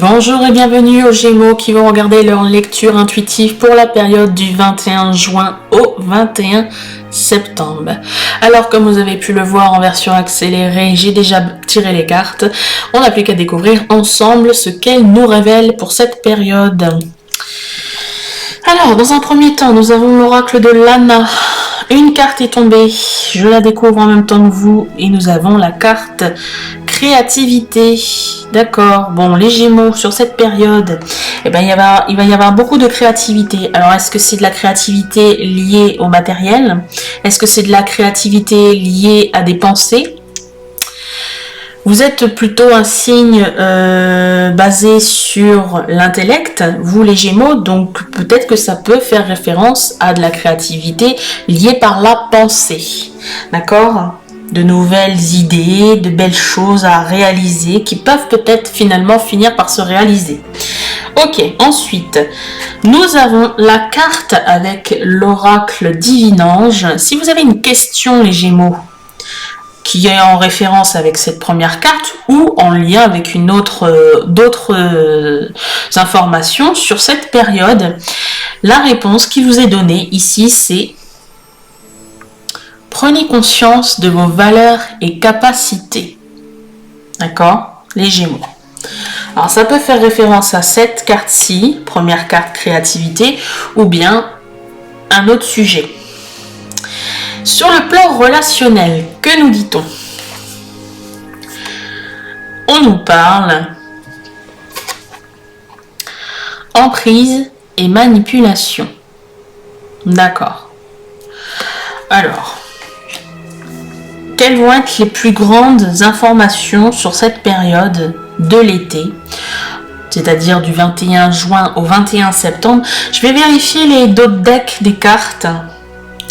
Bonjour et bienvenue aux Gémeaux qui vont regarder leur lecture intuitive pour la période du 21 juin au 21 septembre. Alors comme vous avez pu le voir en version accélérée, j'ai déjà tiré les cartes. On n'a plus qu'à découvrir ensemble ce qu'elles nous révèlent pour cette période. Alors dans un premier temps, nous avons l'oracle de Lana. Une carte est tombée, je la découvre en même temps que vous et nous avons la carte créativité. D'accord, bon les Gémeaux sur cette période, il va y avoir beaucoup de créativité. Alors est-ce que c'est de la créativité liée au matériel? Est-ce que c'est de la créativité liée à des pensées? Vous êtes plutôt un signe basé sur l'intellect, vous les Gémeaux, donc peut-être que ça peut faire référence à de la créativité liée par la pensée. D'accord ? De nouvelles idées, de belles choses à réaliser qui peuvent peut-être finalement finir par se réaliser. Ok, ensuite, nous avons la carte avec l'oracle Divin-Ange. Si vous avez une question, les Gémeaux, qui est en référence avec cette première carte ou en lien avec d'autres informations sur cette période, la réponse qui vous est donnée ici, c'est prenez conscience de vos valeurs et capacités. D'accord, les Gémeaux. Alors ça peut faire référence à cette carte-ci, première carte créativité, ou bien un autre sujet. Sur le plan relationnel, que nous dit-on? On nous parle emprise et manipulation. D'accord. Alors, quelles vont être les plus grandes informations sur cette période de l'été, c'est-à-dire du 21 juin au 21 septembre? Je vais vérifier les d'autres decks des cartes.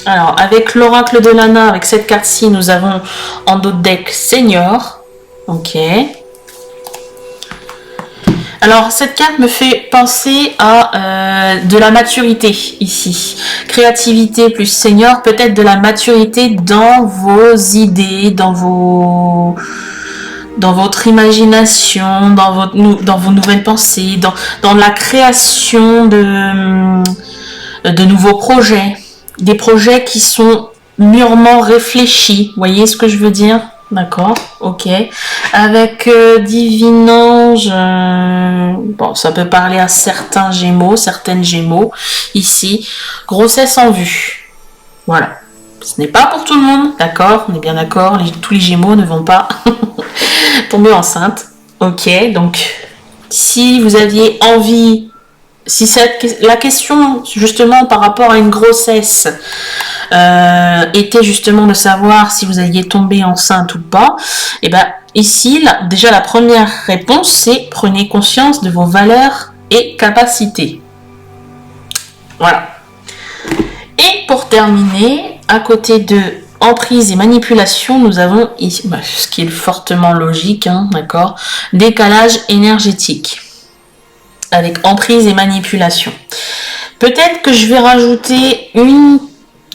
Alors, avec l'oracle de Lana, avec cette carte-ci, nous avons en d'autres decks Senior. Ok. Alors, cette carte me fait penser à de la maturité ici. Créativité plus Senior, peut-être de la maturité dans vos idées, dans votre imagination, dans vos nouvelles pensées, dans la création de nouveaux projets. Des projets qui sont mûrement réfléchis. Vous voyez ce que je veux dire? D'accord, ok. Avec Divin-Ange, bon, ça peut parler à certaines Gémeaux, ici. Grossesse en vue. Voilà. Ce n'est pas pour tout le monde, d'accord? On est bien d'accord, tous les Gémeaux ne vont pas tomber enceinte. Ok, donc, si vous aviez envie... Si la question justement par rapport à une grossesse était justement de savoir si vous alliez tomber enceinte ou pas, et bien ici déjà la première réponse c'est prenez conscience de vos valeurs et capacités. Voilà. Et pour terminer, à côté de emprise et manipulation, nous avons ici, ce qui est fortement logique, hein, d'accord, décalage énergétique. Avec emprise et manipulation. Peut-être que je vais rajouter une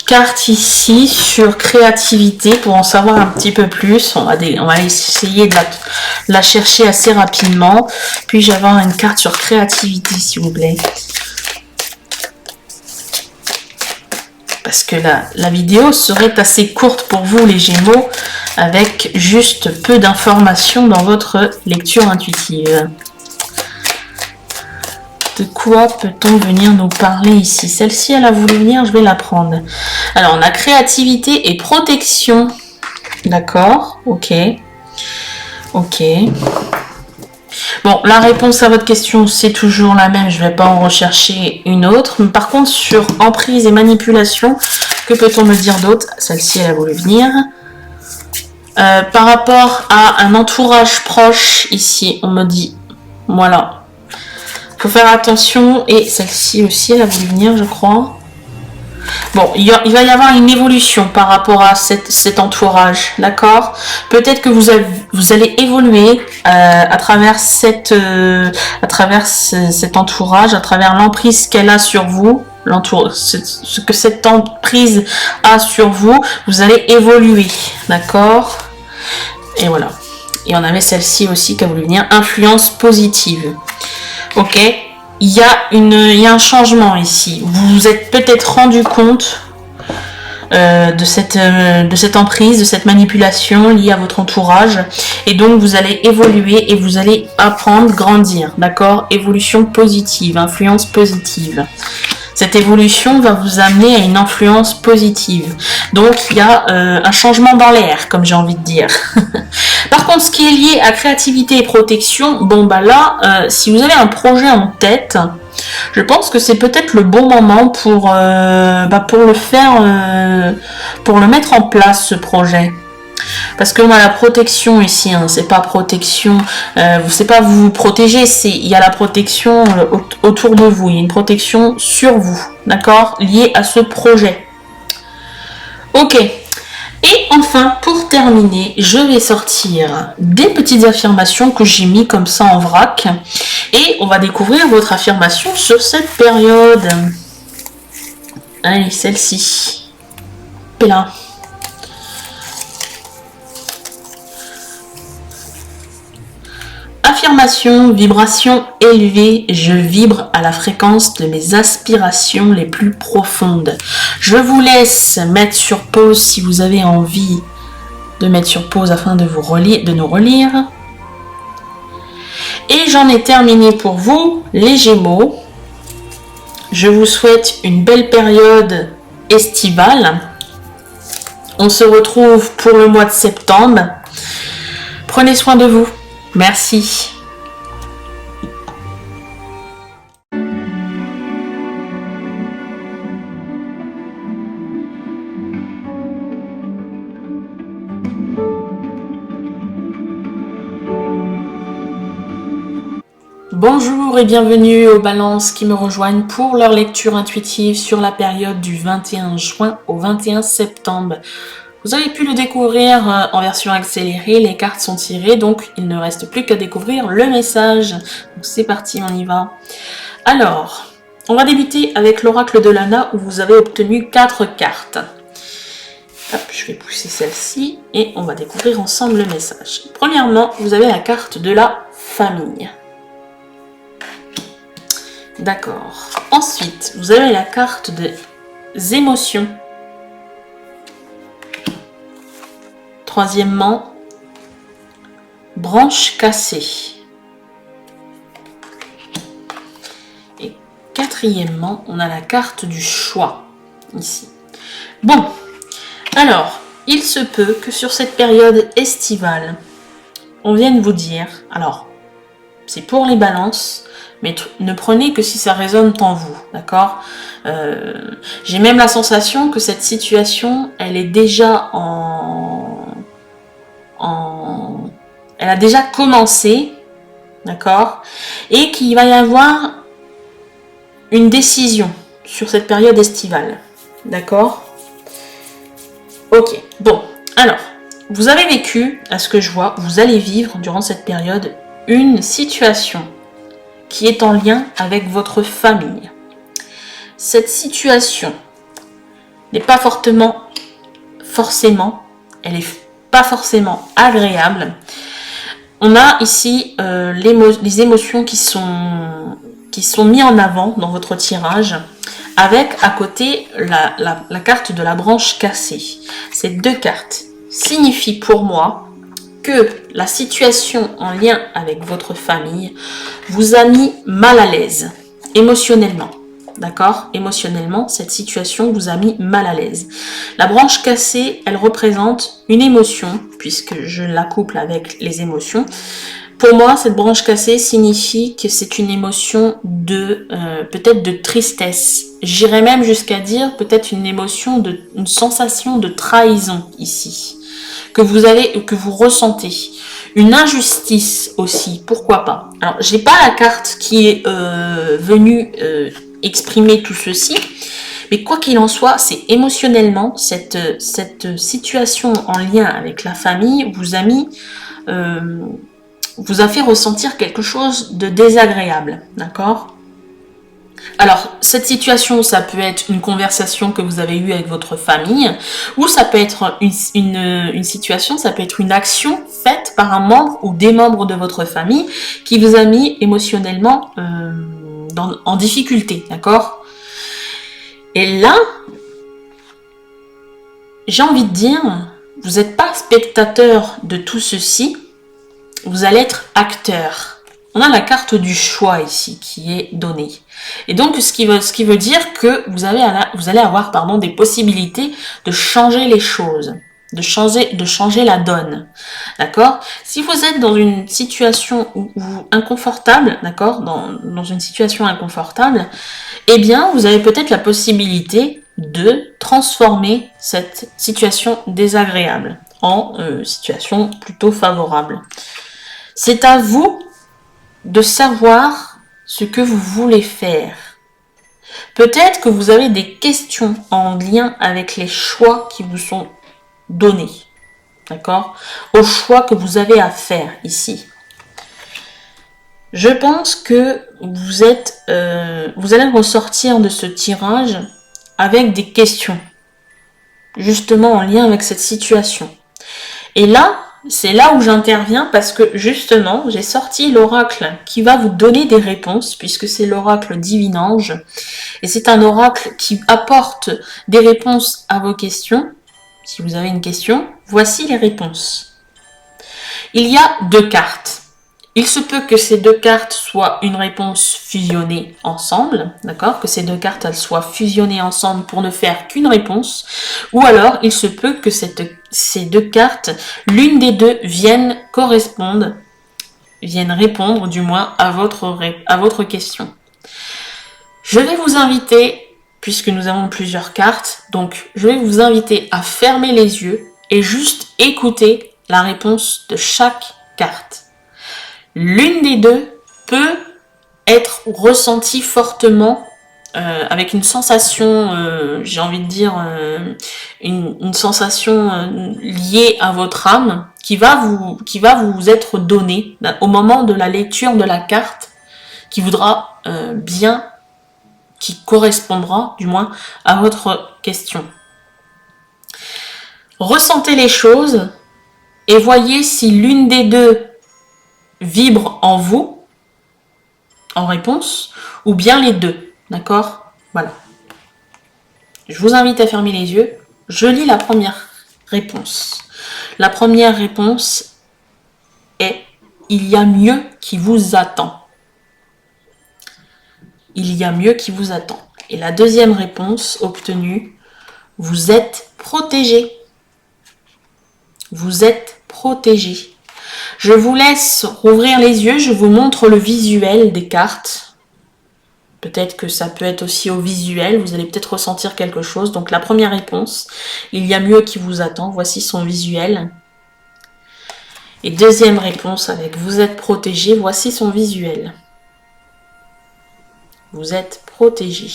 carte ici sur créativité pour en savoir un petit peu plus. On va essayer de la chercher assez rapidement. Puis-je avoir une carte sur créativité, s'il vous plaît? Parce que la vidéo serait assez courte pour vous, les Gémeaux, avec juste peu d'informations dans votre lecture intuitive. De quoi peut-on venir nous parler ici? Celle-ci, elle a voulu venir, je vais la prendre. Alors, on a créativité et protection. D'accord, ok. Ok. Bon, la réponse à votre question, c'est toujours la même. Je ne vais pas en rechercher une autre. Mais par contre, sur emprise et manipulation, que peut-on me dire d'autre? Celle-ci, elle a voulu venir. Par rapport à un entourage proche, ici, on me dit, voilà. Faut faire attention, et celle-ci aussi elle a voulu venir, je crois. Bon, il va y avoir une évolution par rapport à cet entourage, d'accord? Peut-être que vous allez évoluer à travers cet entourage, à travers l'emprise qu'elle a sur vous, ce que cette emprise a sur vous, vous allez évoluer, d'accord? Et voilà. Et on avait celle-ci aussi qui a voulu venir, influence positive. Ok, il y a un changement ici. Vous vous êtes peut-être rendu compte de cette emprise, de cette manipulation liée à votre entourage. Et donc, vous allez évoluer et vous allez apprendre, grandir. D'accord? Évolution positive, influence positive. Cette évolution va vous amener à une influence positive. Donc, il y a un changement dans l'air, comme j'ai envie de dire. Par contre, ce qui est lié à créativité et protection, bon, bah là, si vous avez un projet en tête, je pense que c'est peut-être le bon moment pour le faire, pour le mettre en place, ce projet. Parce qu'on a la protection ici, hein, c'est pas protection, c'est pas vous protéger, il y a la protection autour de vous, il y a une protection sur vous, d'accord, liée à ce projet. Ok. Et enfin, pour terminer, je vais sortir des petites affirmations que j'ai mis comme ça en vrac. Et on va découvrir votre affirmation sur cette période. Allez, celle-ci. Et là. Affirmation, vibration élevée, je vibre à la fréquence de mes aspirations les plus profondes. Je vous laisse mettre sur pause si vous avez envie de mettre sur pause afin de nous relire. Et j'en ai terminé pour vous, les Gémeaux. Je vous souhaite une belle période estivale. On se retrouve pour le mois de septembre. Prenez soin de vous. Merci. Bonjour et bienvenue aux balances qui me rejoignent pour leur lecture intuitive sur la période du 21 juin au 21 septembre. Vous avez pu le découvrir en version accélérée, les cartes sont tirées, donc il ne reste plus qu'à découvrir le message. Donc c'est parti, on y va. Alors, on va débuter avec l'oracle de Lana où vous avez obtenu 4 cartes. Hop, je vais pousser celle-ci et on va découvrir ensemble le message. Premièrement, vous avez la carte de la famille. D'accord. Ensuite, vous avez la carte des émotions. Troisièmement, branche cassée. Et quatrièmement, on a la carte du choix, ici. Bon, alors, il se peut que sur cette période estivale, on vienne vous dire, alors, c'est pour les balances, mais ne prenez que si ça résonne en vous, d'accord? J'ai même la sensation que cette situation, elle est déjà elle a déjà commencé, d'accord, et qu'il va y avoir une décision sur cette période estivale, d'accord. Ok, bon, alors, vous avez vécu, à ce que je vois, vous allez vivre durant cette période une situation qui est en lien avec votre famille. Cette situation n'est pas elle est pas forcément agréable. On a ici les émotions qui sont mises en avant dans votre tirage, avec à côté la carte de la branche cassée. Ces deux cartes signifient pour moi que la situation en lien avec votre famille vous a mis mal à l'aise émotionnellement. D'accord? Émotionnellement, cette situation vous a mis mal à l'aise. La branche cassée, elle représente une émotion, puisque je la couple avec les émotions. Pour moi, cette branche cassée signifie que c'est une émotion peut-être de tristesse. J'irais même jusqu'à dire peut-être une sensation de trahison ici, que vous ressentez. Une injustice aussi, pourquoi pas. Alors, j'ai pas la carte qui est venue exprimer tout ceci, mais quoi qu'il en soit, c'est émotionnellement, cette situation en lien avec la famille vous a fait ressentir quelque chose de désagréable, d'accord? Alors, cette situation, ça peut être une conversation que vous avez eue avec votre famille, ou ça peut être une situation, ça peut être une action faite par un membre ou des membres de votre famille qui vous a mis émotionnellement en difficulté, d'accord? Et là, j'ai envie de dire, vous n'êtes pas spectateur de tout ceci, vous allez être acteur. On a la carte du choix ici qui est donnée. Et donc, ce qui veut dire que vous allez avoir des possibilités de changer les choses, de changer la donne. D'accord? Si vous êtes dans une situation inconfortable, d'accord, dans une situation inconfortable, eh bien, vous avez peut-être la possibilité de transformer cette situation désagréable en situation plutôt favorable. C'est à vous de savoir ce que vous voulez faire. Peut-être que vous avez des questions en lien avec les choix qui vous sont donnés. D'accord? Aux choix que vous avez à faire ici. Je pense que vous allez ressortir de ce tirage avec des questions. Justement en lien avec cette situation. Et là, c'est là où j'interviens parce que justement, j'ai sorti l'oracle qui va vous donner des réponses puisque c'est l'oracle Divinange. Et c'est un oracle qui apporte des réponses à vos questions. Si vous avez une question, voici les réponses. Il y a 2 cartes. Il se peut que ces 2 cartes soient une réponse fusionnée ensemble, d'accord? Que ces 2 cartes, elles soient fusionnées ensemble pour ne faire qu'une réponse. Ou alors, il se peut que ces 2 cartes, l'une des 2 viennent répondre du moins à votre question. Je vais vous inviter, puisque nous avons plusieurs cartes, donc je vais vous inviter à fermer les yeux et juste écouter la réponse de chaque carte. L'une des 2 peut être ressentie fortement avec une sensation, j'ai envie de dire, une sensation liée à votre âme qui va vous être donnée au moment de la lecture de la carte qui correspondra du moins à votre question. Ressentez les choses et voyez si l'une des 2 vibre en vous, en réponse, ou bien les 2, d'accord? Voilà. Je vous invite à fermer les yeux. Je lis la première réponse. La première réponse est « Il y a mieux qui vous attend ». Il y a mieux qui vous attend. Et la deuxième réponse obtenue, « Vous êtes protégé ». Vous êtes protégé. Je vous laisse rouvrir les yeux, je vous montre le visuel des cartes. Peut-être que ça peut être aussi au visuel, vous allez peut-être ressentir quelque chose. Donc la première réponse, il y a mieux qui vous attend, voici son visuel. Et deuxième réponse avec vous êtes protégé, voici son visuel. Vous êtes protégé.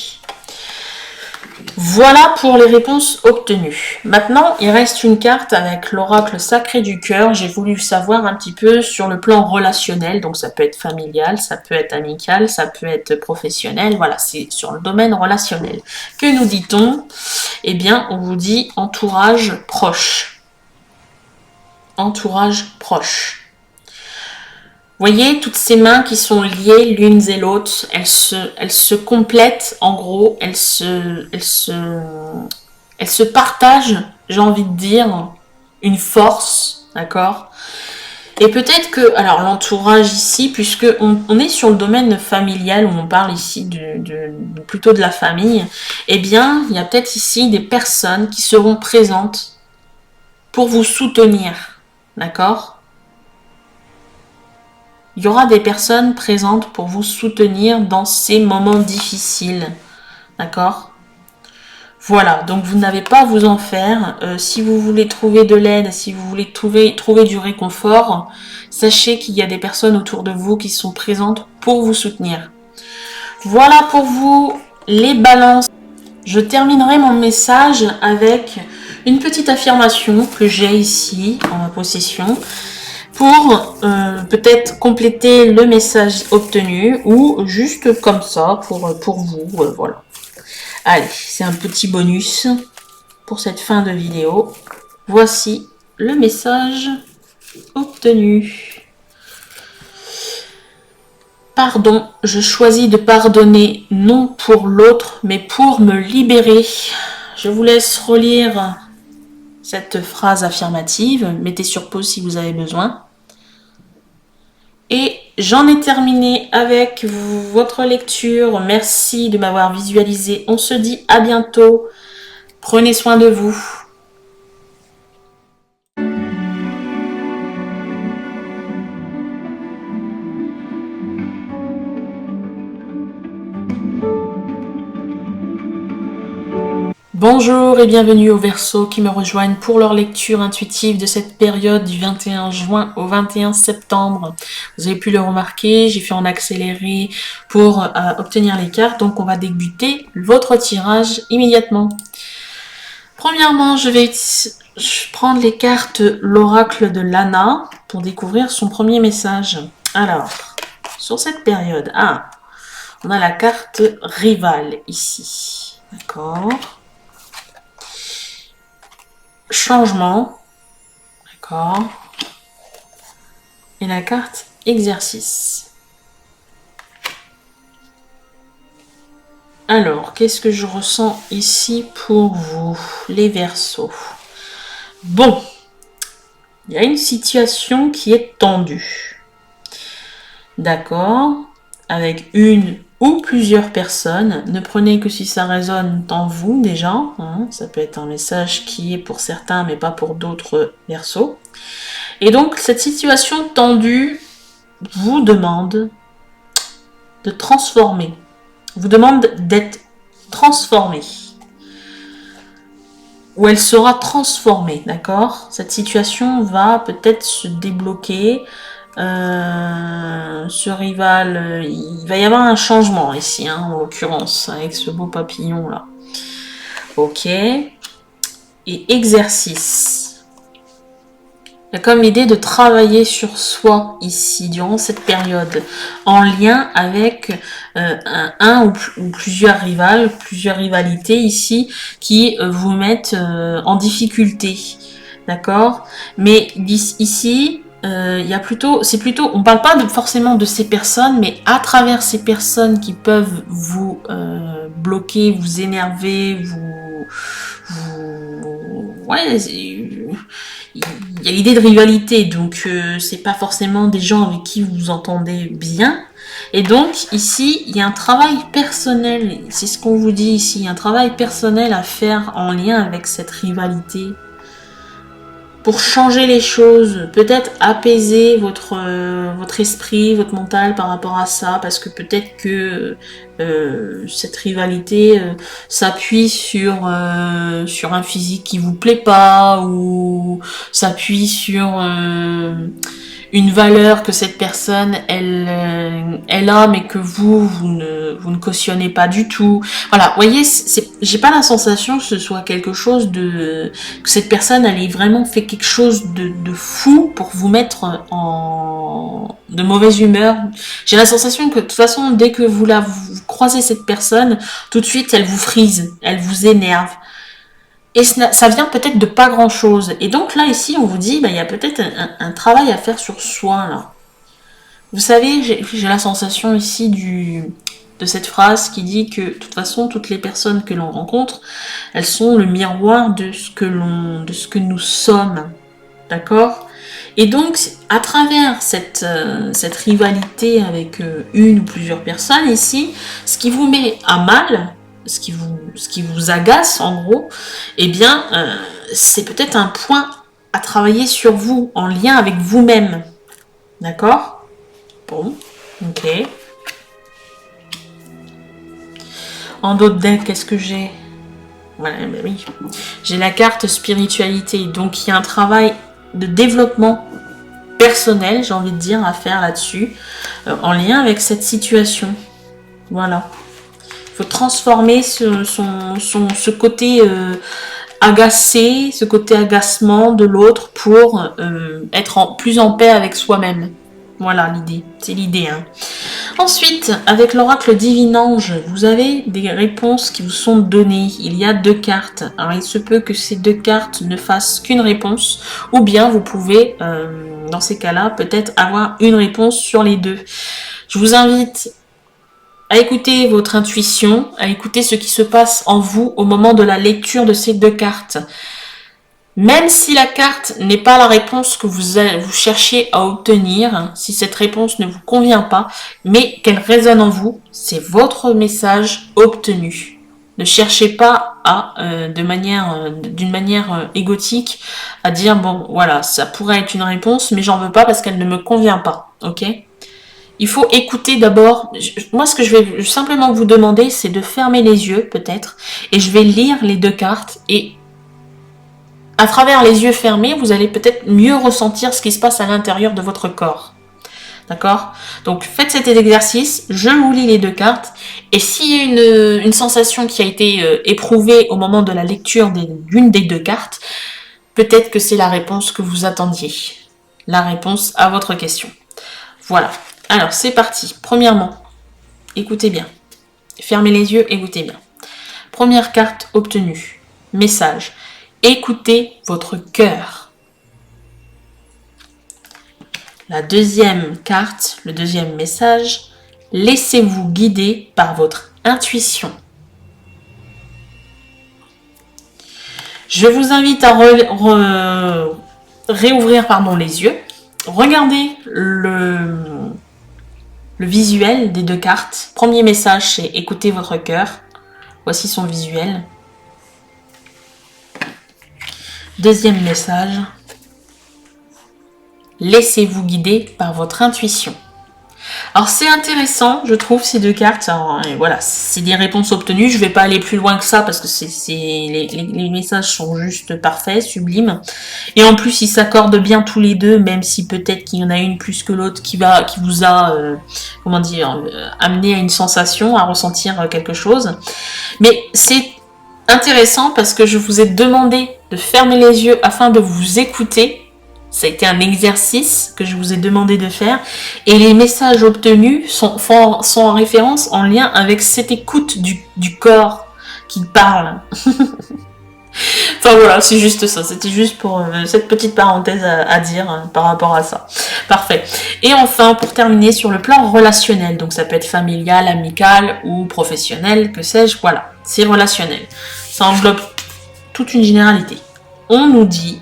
Voilà pour les réponses obtenues. Maintenant, il reste une carte avec l'oracle sacré du cœur. J'ai voulu savoir un petit peu sur le plan relationnel. Donc, ça peut être familial, ça peut être amical, ça peut être professionnel. Voilà, c'est sur le domaine relationnel. Que nous dit-on? Eh bien, on vous dit entourage proche. Entourage proche. Voyez, toutes ces mains qui sont liées l'une et l'autre, elles se complètent, en gros, elles se partagent, j'ai envie de dire, une force, d'accord? Et peut-être que, alors l'entourage ici, puisque on est sur le domaine familial, où on parle ici plutôt de la famille, eh bien, il y a peut-être ici des personnes qui seront présentes pour vous soutenir, d'accord? Il y aura des personnes présentes pour vous soutenir dans ces moments difficiles. D'accord? Voilà, donc vous n'avez pas à vous en faire. Si vous voulez trouver de l'aide, si vous voulez trouver du réconfort, sachez qu'il y a des personnes autour de vous qui sont présentes pour vous soutenir. Voilà pour vous les balances. Je terminerai mon message avec une petite affirmation que j'ai ici en ma possession. pour peut-être compléter le message obtenu ou juste comme ça pour vous. Voilà. Allez, c'est un petit bonus pour cette fin de vidéo. Voici le message obtenu. Pardon, je choisis de pardonner non pour l'autre, mais pour me libérer. Je vous laisse relire cette phrase affirmative. Mettez sur pause si vous avez besoin. Et j'en ai terminé avec votre lecture. Merci de m'avoir visualisé. On se dit à bientôt. Prenez soin de vous. Bonjour et bienvenue aux Verseaux qui me rejoignent pour leur lecture intuitive de cette période du 21 juin au 21 septembre. Vous avez pu le remarquer, j'ai fait en accéléré pour obtenir les cartes, donc on va débuter votre tirage immédiatement. Premièrement, je vais prendre les cartes l'oracle de Lana pour découvrir son premier message. Alors, sur cette période, on a la carte rivale ici, d'accord ? Changement, d'accord, et la carte exercice. Alors, qu'est-ce que je ressens ici pour vous, les Verseaux? Bon, il y a une situation qui est tendue, d'accord, avec une ou plusieurs personnes. Ne prenez que si ça résonne en vous déjà. Ça peut être un message qui est pour certains mais pas pour d'autres Verseaux. Et donc cette situation tendue vous demande de transformer. Vous demande d'être transformé. Ou elle sera transformée, d'accord? Cette situation va peut-être se débloquer. Ce rival, il va y avoir un changement ici, en l'occurrence, avec ce beau papillon là. Ok. Et exercice. Il y a comme l'idée de travailler sur soi ici, durant cette période, en lien avec un ou plusieurs rivalités ici, qui vous mettent en difficulté. D'accord? Mais ici, il y a on parle pas forcément de ces personnes, mais à travers ces personnes qui peuvent vous bloquer, vous énerver, ouais, il y a l'idée de rivalité, donc c'est pas forcément des gens avec qui vous vous entendez bien. Et donc ici, il y a un travail personnel, c'est ce qu'on vous dit ici, un travail personnel à faire en lien avec cette rivalité. Pour changer les choses, peut-être apaiser votre esprit, votre mental par rapport à ça, parce que peut-être que cette rivalité s'appuie sur un physique qui vous plaît pas, ou s'appuie sur une valeur que cette personne elle a, mais que vous ne cautionnez pas du tout. Voilà, vous voyez, j'ai pas la sensation que ce soit quelque chose que cette personne elle ait vraiment fait quelque chose de fou pour vous mettre de mauvaise humeur. J'ai la sensation que de toute façon, dès que vous croisez cette personne, tout de suite elle vous frise, elle vous énerve. Et ça vient peut-être de pas grand chose. Et donc là, ici, on vous dit, il y a peut-être un travail à faire sur soi, là. Vous savez, j'ai la sensation ici de cette phrase qui dit que, de toute façon, toutes les personnes que l'on rencontre, elles sont le miroir de ce que nous sommes. D'accord? Et donc, à travers cette rivalité avec une ou plusieurs personnes ici, ce qui vous met à mal, ce qui vous agace en gros, eh bien, c'est peut-être un point à travailler sur vous, en lien avec vous-même. D'accord? Bon, ok. En d'autres decks, qu'est-ce que j'ai? Voilà, ben oui. J'ai la carte spiritualité, donc il y a un travail de développement personnel, j'ai envie de dire, à faire là-dessus, en lien avec cette situation. Voilà. Il faut transformer ce côté agacé, ce côté agacement de l'autre pour être plus en paix avec soi-même. Voilà l'idée, c'est l'idée. Hein. Ensuite, avec l'oracle Divin-Ange, vous avez des réponses qui vous sont données. Il y a 2 cartes. Alors il se peut que ces 2 cartes ne fassent qu'une réponse, ou bien vous pouvez, dans ces cas-là, peut-être avoir une réponse sur les 2. Je vous invite à écouter votre intuition, à écouter ce qui se passe en vous au moment de la lecture de ces 2 cartes. Même si la carte n'est pas la réponse que vous cherchez à obtenir, si cette réponse ne vous convient pas, mais qu'elle résonne en vous, c'est votre message obtenu. Ne cherchez pas à, d'une manière égotique, à dire bon, voilà, ça pourrait être une réponse, mais j'en veux pas parce qu'elle ne me convient pas, ok ? Il faut écouter d'abord. Moi, ce que je vais simplement vous demander, c'est de fermer les yeux, peut-être, et je vais lire les 2 cartes et à travers les yeux fermés, vous allez peut-être mieux ressentir ce qui se passe à l'intérieur de votre corps. D'accord ? Donc, faites cet exercice, je vous lis les 2 cartes, et s'il y a une sensation qui a été éprouvée au moment de la lecture d'une des 2 cartes, peut-être que c'est la réponse que vous attendiez. La réponse à votre question. Voilà. Alors, c'est parti. Premièrement, écoutez bien. Fermez les yeux, écoutez bien. Première carte obtenue. Message. Écoutez votre cœur. La deuxième carte, le deuxième message, laissez-vous guider par votre intuition. Je vous invite à réouvrir les yeux. Regardez le visuel des 2 cartes. Premier message, c'est écoutez votre cœur. Voici son visuel. Deuxième message, laissez-vous guider par votre intuition. Alors c'est intéressant, je trouve, ces 2 cartes. Alors, voilà, c'est des réponses obtenues. Je ne vais pas aller plus loin que ça parce que les messages sont juste parfaits, sublimes. Et en plus, ils s'accordent bien tous les 2, même si peut-être qu'il y en a une plus que l'autre qui vous a, amené à une sensation, à ressentir quelque chose. Mais c'est intéressant parce que je vous ai demandé de fermer les yeux afin de vous écouter. Ça a été un exercice que je vous ai demandé de faire. Et les messages obtenus sont en référence, en lien avec cette écoute du corps qui parle. Enfin voilà, c'est juste ça. C'était juste pour cette petite parenthèse à dire par rapport à ça. Parfait. Et enfin, pour terminer sur le plan relationnel. Donc ça peut être familial, amical ou professionnel, que sais-je. Voilà, c'est relationnel. Ça englobe toute une généralité. On nous dit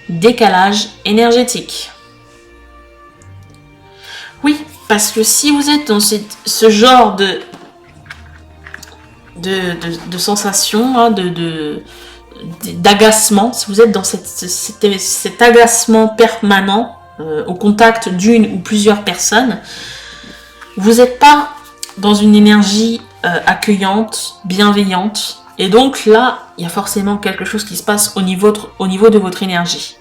décalage énergétique. Oui, parce que si vous êtes dans ce genre de sensation, hein, d'agacement, si vous êtes dans cet agacement permanent au contact d'une ou plusieurs personnes, vous n'êtes pas dans une énergie accueillante, bienveillante. Et donc là, il y a forcément quelque chose qui se passe au niveau de votre énergie.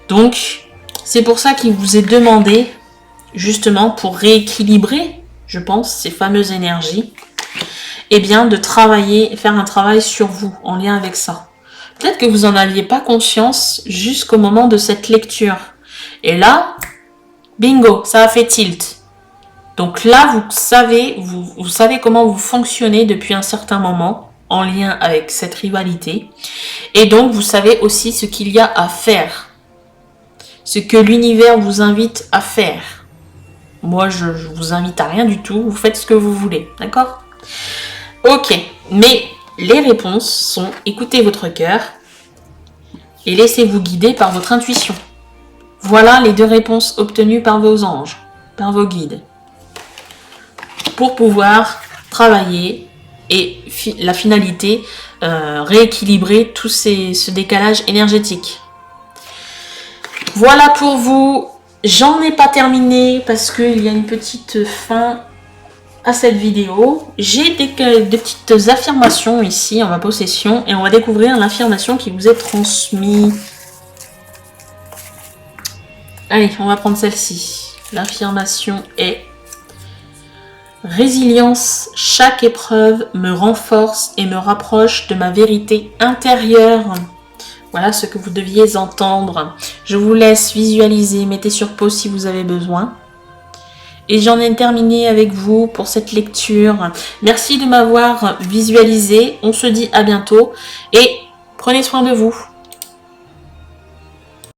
Donc, c'est pour ça qu'il vous est demandé, justement, pour rééquilibrer, je pense, ces fameuses énergies, eh bien, de faire un travail sur vous, en lien avec ça. Peut-être que vous n'en aviez pas conscience jusqu'au moment de cette lecture. Et là, bingo, ça a fait tilt. Donc là, vous savez comment vous fonctionnez depuis un certain moment en lien avec cette rivalité. Et donc, vous savez aussi ce qu'il y a à faire. Ce que l'univers vous invite à faire. Moi, je vous invite à rien du tout. Vous faites ce que vous voulez. D'accord ? Ok. Mais les réponses sont écoutez votre cœur et laissez-vous guider par votre intuition. Voilà les 2 réponses obtenues par vos anges, par vos guides. Pour pouvoir travailler et la finalité, rééquilibrer tout ce décalage énergétique. Voilà pour vous. J'en ai pas terminé parce qu'il y a une petite fin à cette vidéo. J'ai des petites affirmations ici en ma possession et on va découvrir l'affirmation qui vous est transmise. Allez, on va prendre celle-ci. L'affirmation est: Résilience, chaque épreuve me renforce et me rapproche de ma vérité intérieure. Voilà ce que vous deviez entendre. Je vous laisse visualiser, mettez sur pause si vous avez besoin. Et j'en ai terminé avec vous pour cette lecture. Merci de m'avoir visualisé. On se dit à bientôt et prenez soin de vous.